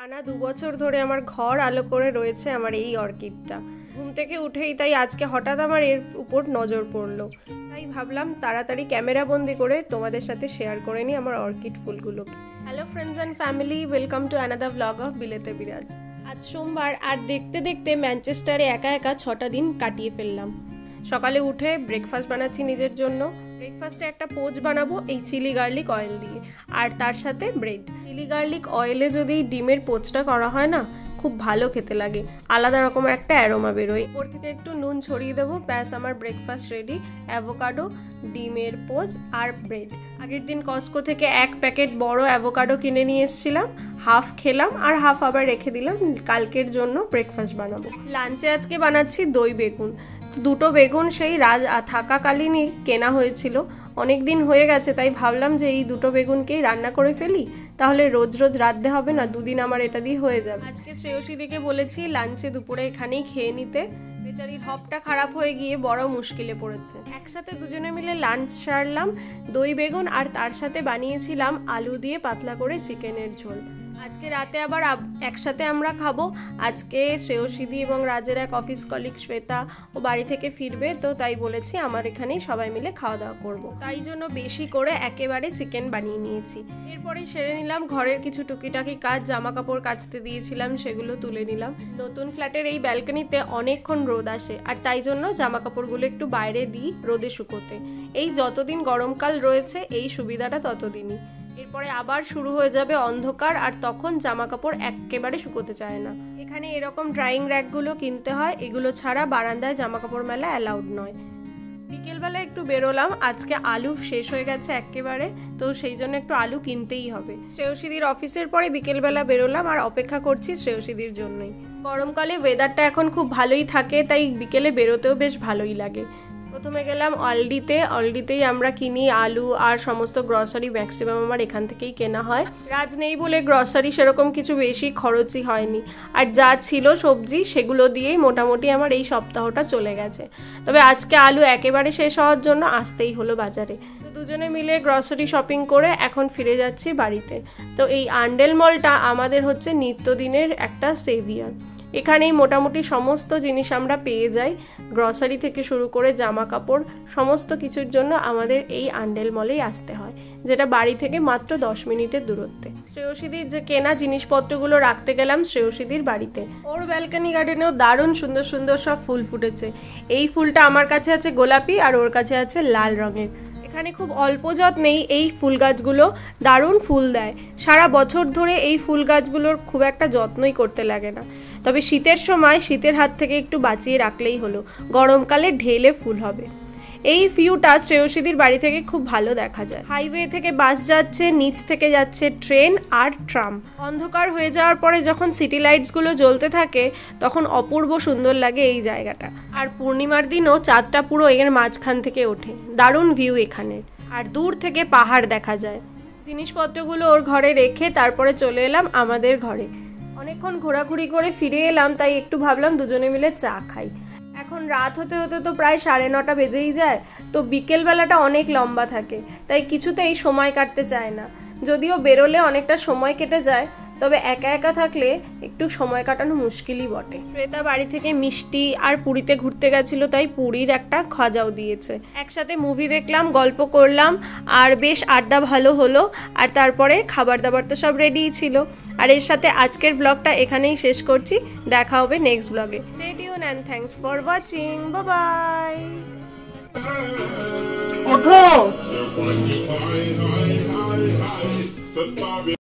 টানা 2 বছর ধরে আমার ঘর আলো করে রয়েছে আমার এই অর্কিডটা। ঘুম থেকে উঠেই তাই আজকে হঠাৎ আমার এর উপর নজর পড়লো, তাই ভাবলাম তাড়াতাড়ি ক্যামেরা বন্দি করে তোমাদের সাথে শেয়ার করে নিই আমার অর্কিড ফুলগুলোকে। Hello friends and family, welcome to another blog of বিলেতে বিরাজ। আজ সোমবার, আর দেখতে দেখতে ম্যানচেস্টারে একা একা 6টা দিন কাটিয়ে ফেললাম। সকালে উঠে ব্রেকফাস্ট বানাচ্ছি নিজের জন্য। ব্রেকফাস্টে একটা পোচ বানাবো এই চিলি গার্লিক অয়েল দিয়ে, আর তার সাথে ব্রেড। চিলি গার্লিক অয়েলে যদি ডিমের পোচটা করা হয় না, খুব ভালো খেতে লাগে, আলাদা রকমের একটা অ্যারোমা বেরোয়। ওর থেকে একটু নুন ছড়িয়ে দেবো, ব্যাস আমার ব্রেকফাস্ট রেডি। অ্যাভোকাডো, ডিমের পোচ আর ব্রেড। আগের দিন কস্কো থেকে 1 প্যাকেট বড় অ্যাভোকাডো কিনে নিয়ে এসেছিলাম, হাফ খেলাম আর হাফ আবার রেখে দিলাম, কালকের জন্য ব্রেকফাস্ট বানাবো। লাঞ্চে আজকে বানাচ্ছি দই বেগুন। 2টো বেগুন সেই থাকাকালীনই কেনা হয়েছিল, অনেক দিন হয়ে গেছে, তাই ভাবলাম যে এই 2টো বেগুনকেই রান্না করে ফেলি, তাহলে রোজ রোজ রাঁধতে হবে না, 2 দিন আমার এটা দিয়ে হয়ে যাবে। আজকে শ্রেয়সীদিকে বলেছি লাঞ্চে দুপুরে এখানেই খেয়ে নিতে, বেচারির হপটা খারাপ হয়ে গিয়ে বড় মুশকিলে পড়েছে। একসাথে দুজনে মিলে লাঞ্চ সারলাম, দই বেগুন আর তার সাথে বানিয়েছিলাম আলু দিয়ে পাতলা করে চিকেনের ঝোল। আজকে রাতে আবার একসাথে আমরা খাবো। আজকে শ্রেয়সীদি এবং রাজের এক অফিস কলিগ শ্বেতা ও বাড়ি থেকে ফিরবে, তো তাই বলেছি আমার এখানেই সবাই মিলে খাওয়া দাওয়া করবো, তাই জন্য বেশি করে একেবারে চিকেন বানিয়ে নিয়েছি। এরপরে সেরে নিলাম ঘরের কিছু টুকিটাকি কাজ, জামা কাপড় কাচতে দিয়েছিলাম সেগুলো তুলে নিলাম। নতুন ফ্ল্যাটের এই ব্যালকনিতে অনেকক্ষণ রোদ আসে, আর তাই জন্য জামা কাপড়গুলো একটু বাইরে দিই রোদে শুকোতে। এই যতদিন গরমকাল রয়েছে এই সুবিধাটা ততদিনই। এরপরে আবার শুরু হয়ে যাবে অন্ধকার, আর তখন জামা কাপড় একেবারে শুকোতে চায় না। এখানে এরকম ড্রাইং র্যাকগুলো কিনতে হয়, এগুলো ছাড়া বারান্দায় জামা কাপড় মেলা অ্যালাউড নয়। বিকেলবেলা একটু বেরোলাম, আজকে আলু শেষ হয়ে গেছে একেবারে, তো সেই জন্য একটু আলু কিনতেই হবে। শ্রেয়সীদির অফিসের পরে বিকেলবেলা বেরোলাম, আর অপেক্ষা করছি শ্রেয়সীদির জন্যই। গরমকালে ওয়েদারটা এখন খুব ভালোই থাকে, তাই বিকেলে বেরোতেও বেশ ভালোই লাগে। প্রথমে গেলাম অলডিতেই আমরা কিনি আলু আর সমস্ত গ্রসারি, ম্যাক্সিমাম আমার এখান থেকেই কেনা হয়। রাজ নেই বলে গ্রসারি সেরকম কিছু বেশি খরচই হয়নি, আর যা ছিল সবজি সেগুলো দিয়েই মোটামুটি আমার এই সপ্তাহটা চলে গেছে। তবে আজকে আলু একেবারে শেষ হওয়ার জন্য আসতেই হলো বাজারে। তো দুজনে মিলে গ্রসারি শপিং করে এখন ফিরে যাচ্ছি বাড়িতে। তো এই আন্ডেল মলটা আমাদের হচ্ছে নিত্যদিনের একটা সেভিয়ার। এখানেই মোটামুটি সমস্ত জিনিস আমরা পেয়ে যাই, গ্রসারি থেকে শুরু করে জামা কাপড়, সমস্ত কিছুর জন্য আমাদের এই আন্ডেল মলেই আসতে হয়, যেটা বাড়ি থেকে মাত্র 10 মিনিটের দূরত্বে। শ্রেয়সীদির যে কেনা জিনিসপত্রগুলো রাখতে গেলাম শ্রেয়সীদির বাড়িতে। ওর ব্যালকনি গার্ডেনেও দারুণ সুন্দর সুন্দর সব ফুল ফুটেছে। এই ফুলটা আমার কাছে আছে গোলাপি, আর ওর কাছে আছে লাল রঙের। এখানে খুব অল্প যত্নেই এই ফুল গাছগুলো দারুণ ফুল দেয়। সারা বছর ধরে এই ফুল গাছগুলোর খুব একটা যত্নই করতে লাগে না, তবে শীতের সময় শীতের হাত থেকে একটু বাঁচিয়ে রাখলেই হলো, গরমকালে ঢেলে ফুল হবে। এই ভিউটা শ্রেয়সীদির বাড়ি থেকে খুব ভালো দেখা যায়। হাইওয়ে থেকে বাস যাচ্ছে, নিচ থেকে যাচ্ছে ট্রেন আর ট্রাম। অন্ধকার হয়ে যাওয়ার পরে যখন সিটি লাইটসগুলো জ্বলতে থাকে, তখন অপূর্ব সুন্দর লাগে এই জায়গাটা। আর পূর্ণিমার দিনও চাঁদটা পুরো এর মাঝখান থেকে ওঠে, দারুণ ভিউ এখানে, আর দূর থেকে পাহাড় দেখা যায়। জিনিসপত্রগুলো ওর ঘরে রেখে তারপরে চলে এলাম আমাদের ঘরে। অনেকক্ষণ ঘোরাঘুরি করে ফিরে এলাম, তাই একটু ভাবলাম দুজনে মিলে চা খাই। এখন রাত হতে হতে তো প্রায় 9:30 বেজেই যায়, তো বিকেলবেলাটা অনেক লম্বা থাকে, তাই কিছুতেই সময় কাটতে চায় না। যদিও বেরোলে অনেকটা সময় কেটে যায়, তবে একা একা থাকলে একটু সময় কাটানো মুশকিলই বটে। শ্বেতা বাড়ি থেকে মিষ্টি আর পুরীতে ঘুরতে গেছিল, তাই পুরীর একটা খাজাও দিয়েছে। একসাথে মুভি দেখলাম, গল্প করলাম, আর বেশ আড্ডা ভালো হলো। আর তারপরে খাবার দাবার তো সব রেডিই ছিল। আর এর সাথে আজকের ব্লগটা এখানেই শেষ করছি, দেখা হবে নেক্সট ব্লগে। Stay tune and thanks for watching, bye bye. ওঠো।